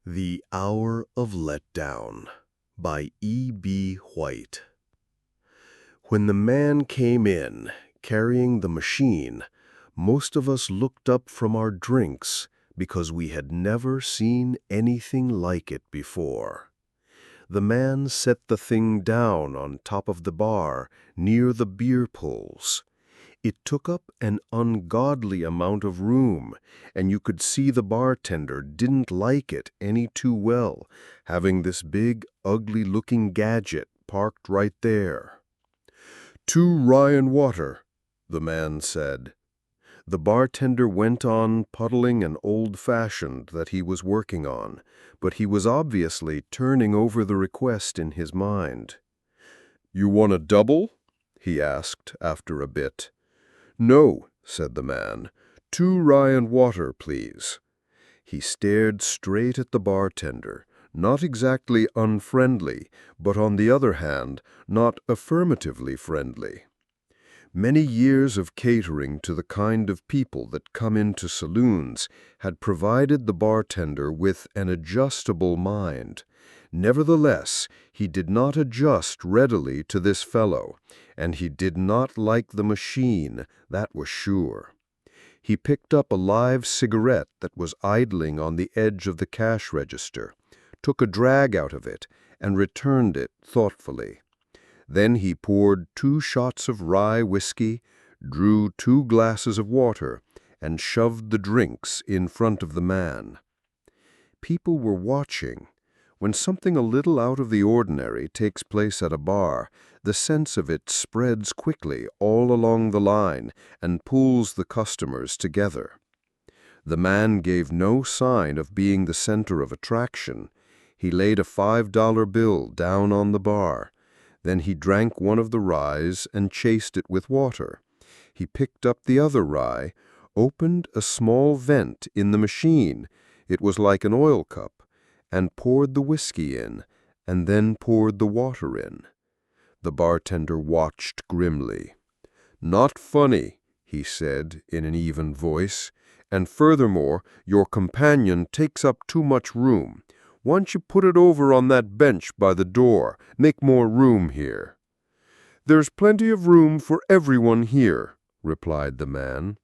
The Hour of Letdown by E.B. White. When the man came in, carrying the machine, most of us looked up from our drinks because we had never seen anything like it before. The man set the thing down on top of the bar near the beer pools. It took up an ungodly amount of room, and you could see the bartender didn't like it any too well, having this big, ugly-looking gadget parked right there. "2 rye and water," the man said. The bartender went on puddling an old-fashioned that he was working on, but he was obviously turning over the request in his mind. "You want a double?" he asked after a bit. "No," said the man. 2 rye and water, please." He stared straight at the bartender, not exactly unfriendly, but on the other hand, not affirmatively friendly. Many years of catering to the kind of people that come into saloons had provided the bartender with an adjustable mind. Nevertheless, he did not adjust readily to this fellow, and he did not like the machine, that was sure. He picked up a live cigarette that was idling on the edge of the cash register, took a drag out of it, and returned it thoughtfully. Then he poured 2 shots of rye whiskey, drew 2 glasses of water, and shoved the drinks in front of the man. People were watching. When something a little out of the ordinary takes place at a bar, the sense of it spreads quickly all along the line and pulls the customers together. The man gave no sign of being the center of attraction. He laid a $5 bill down on the bar. Then he drank one of the ryes and chased it with water. He picked up the other rye, opened a small vent in the machine, it was like an oil cup, and poured the whiskey in, and then poured the water in. The bartender watched grimly. "Not funny," he said in an even voice, "and furthermore, your companion takes up too much room. Why don't you put it over on that bench by the door? Make more room here." "There's plenty of room for everyone here," replied the man.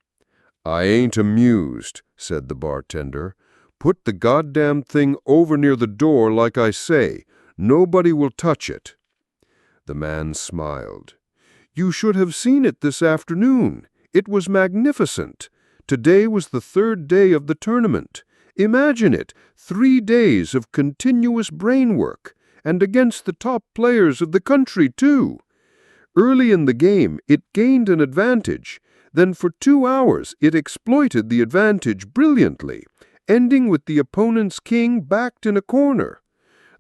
"I ain't amused," said the bartender. "Put the goddamn thing over near the door like I say. Nobody will touch it." The man smiled. "You should have seen it this afternoon. It was magnificent. Today was the 3rd day of the tournament. Imagine it, 3 days of continuous brain work, and against the top players of the country, too. Early in the game, it gained an advantage. Then for 2 hours, it exploited the advantage brilliantly, ending with the opponent's king backed in a corner.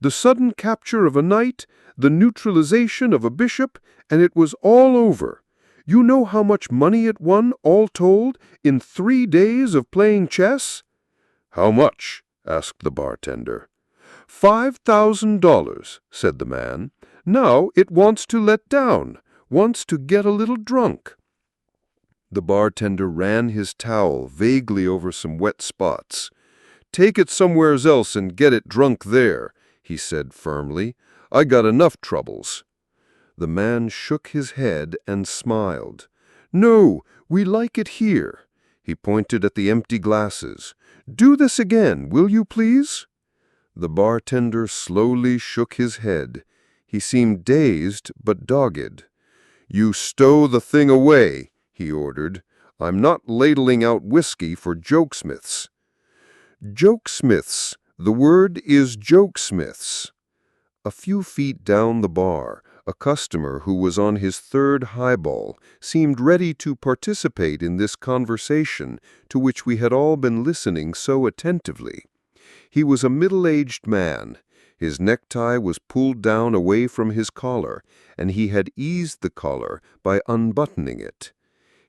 The sudden capture of a knight, the neutralization of a bishop, and it was all over. You know how much money it won, all told, in 3 days of playing chess?" "How much?" asked the bartender. $5,000, said the man. "Now it wants to let down, wants to get a little drunk." The bartender ran his towel vaguely over some wet spots. "Take it somewheres else and get it drunk there," he said firmly. "I got enough troubles." The man shook his head and smiled. "No, we like it here." He pointed at the empty glasses. "Do this again, will you please?" The bartender slowly shook his head. He seemed dazed but dogged. "You stow the thing away," he ordered. "I'm not ladling out whiskey for jokesmiths." Jokesmiths. The word is jokesmiths. A few feet down the bar, a customer who was on his 3rd highball seemed ready to participate in this conversation to which we had all been listening so attentively. He was a middle-aged man. His necktie was pulled down away from his collar, and he had eased the collar by unbuttoning it.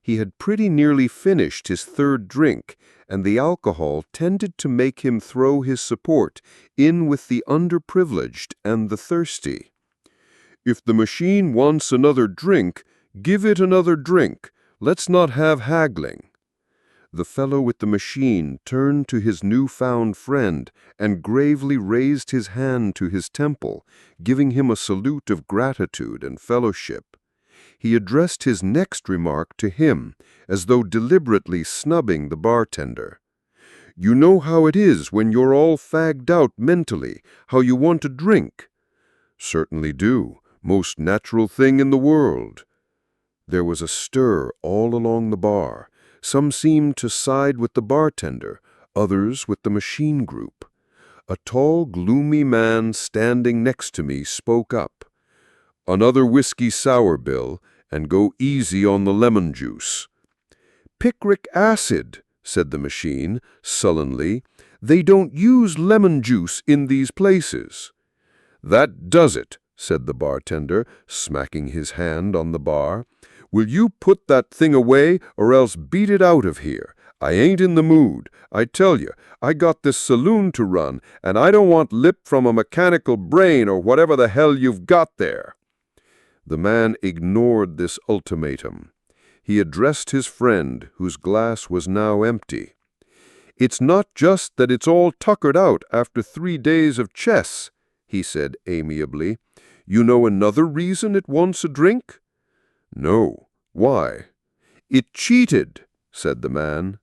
He had pretty nearly finished his 3rd drink, and the alcohol tended to make him throw his support in with the underprivileged and the thirsty. "If the machine wants another drink, give it another drink. Let's not have haggling." The fellow with the machine turned to his newfound friend and gravely raised his hand to his temple, giving him a salute of gratitude and fellowship. He addressed his next remark to him, as though deliberately snubbing the bartender. "You know how it is when you're all fagged out mentally, how you want a drink?" "Certainly do. Most natural thing in the world." There was a stir all along the bar. Some seemed to side with the bartender, others with the machine group. A tall, gloomy man standing next to me spoke up. "Another whiskey sour, Bill, and go easy on the lemon juice." "Picric acid," said the machine, sullenly. "They don't use lemon juice in these places." "That does it," said the bartender, smacking his hand on the bar. "Will you put that thing away or else beat it out of here? I ain't in the mood. I tell you, I got this saloon to run, and I don't want lip from a mechanical brain or whatever the hell you've got there." The man ignored this ultimatum. He addressed his friend, whose glass was now empty. "It's not just that it's all tuckered out after 3 days of chess," he said amiably. "You know another reason it wants a drink?" "No. Why?" "It cheated," said the man.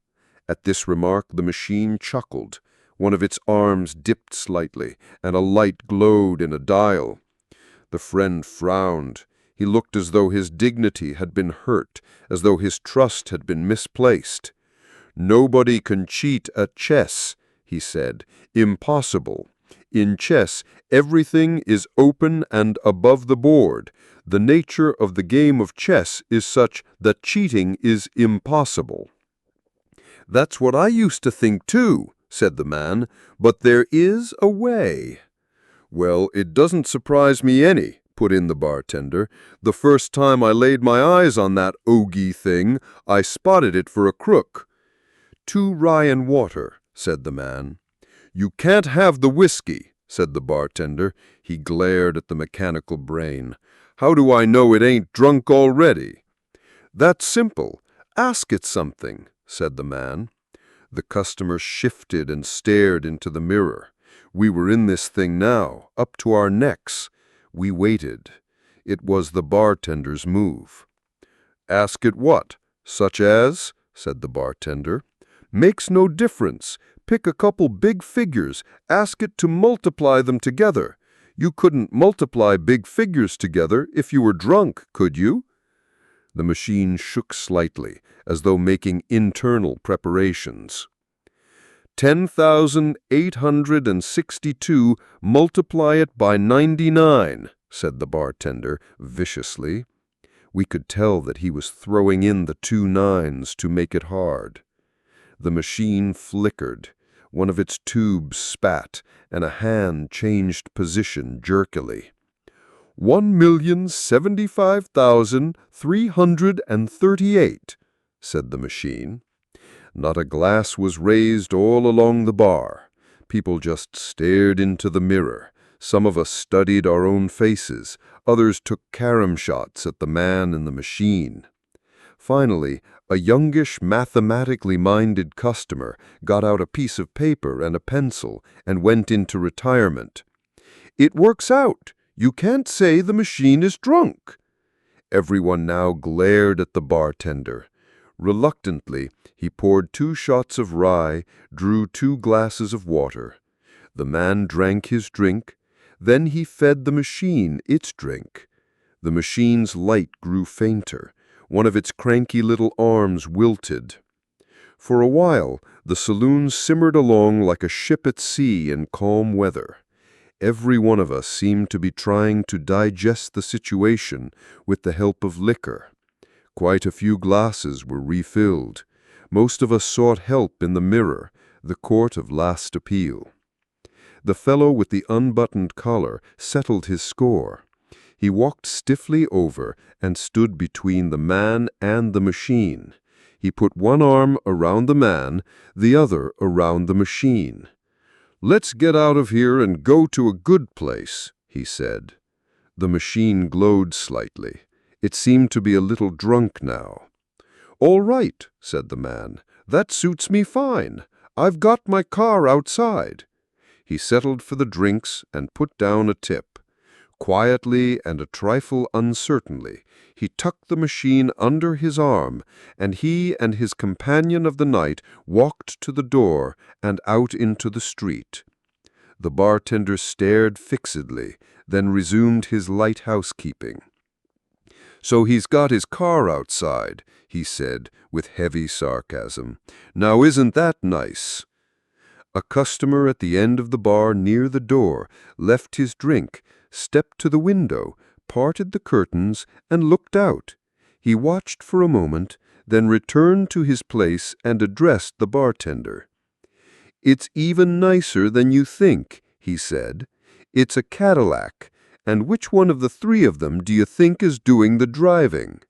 At this remark the machine chuckled. One of its arms dipped slightly, and a light glowed in a dial. The friend frowned. He looked as though his dignity had been hurt, as though his trust had been misplaced. "Nobody can cheat at chess," he said. "Impossible. In chess, everything is open and above the board. The nature of the game of chess is such that cheating is impossible." "That's what I used to think too," said the man, "but there is a way." "Well, it doesn't surprise me any," put in the bartender. "The first time I laid my eyes on that ogie thing, I spotted it for a crook." "2 rye and water," said the man. "You can't have the whiskey," said the bartender. He glared at the mechanical brain. "How do I know it ain't drunk already?" "That's simple. Ask it something," said the man. The customer shifted and stared into the mirror. We were in this thing now, up to our necks. We waited. It was the bartender's move. "Ask it what? Such as?" said the bartender. "Makes no difference. Pick a couple big figures. Ask it to multiply them together. You couldn't multiply big figures together if you were drunk, could you?" The machine shook slightly, as though making internal preparations. 10,862, multiply it by 99, said the bartender viciously. We could tell that he was throwing in the 2 nines to make it hard. The machine flickered. One of its tubes spat, and a hand changed position jerkily. 1,075,338, said the machine. Not a glass was raised all along the bar. People just stared into the mirror. Some of us studied our own faces. Others took carom shots at the man in the machine. Finally, a youngish, mathematically minded customer got out a piece of paper and a pencil and went into retirement. "It works out. You can't say the machine is drunk." Everyone now glared at the bartender. Reluctantly, he poured 2 shots of rye, drew 2 glasses of water. The man drank his drink. Then he fed the machine its drink. The machine's light grew fainter. One of its cranky little arms wilted. For a while, the saloon simmered along like a ship at sea in calm weather. Every one of us seemed to be trying to digest the situation with the help of liquor. Quite a few glasses were refilled. Most of us sought help in the mirror, the court of last appeal. The fellow with the unbuttoned collar settled his score. He walked stiffly over and stood between the man and the machine. He put one arm around the man, the other around the machine. "Let's get out of here and go to a good place," he said. The machine glowed slightly. It seemed to be a little drunk now. "All right," said the man. "That suits me fine. I've got my car outside." He settled for the drinks and put down a tip. Quietly and a trifle uncertainly, he tucked the machine under his arm, and he and his companion of the night walked to the door and out into the street. The bartender stared fixedly, then resumed his light housekeeping. "So he's got his car outside," he said with heavy sarcasm. "Now isn't that nice?" A customer at the end of the bar near the door left his drink, stepped to the window, parted the curtains, and looked out. He watched for a moment, then returned to his place and addressed the bartender. "It's even nicer than you think," he said. "It's a Cadillac, and which one of the three of them do you think is doing the driving?"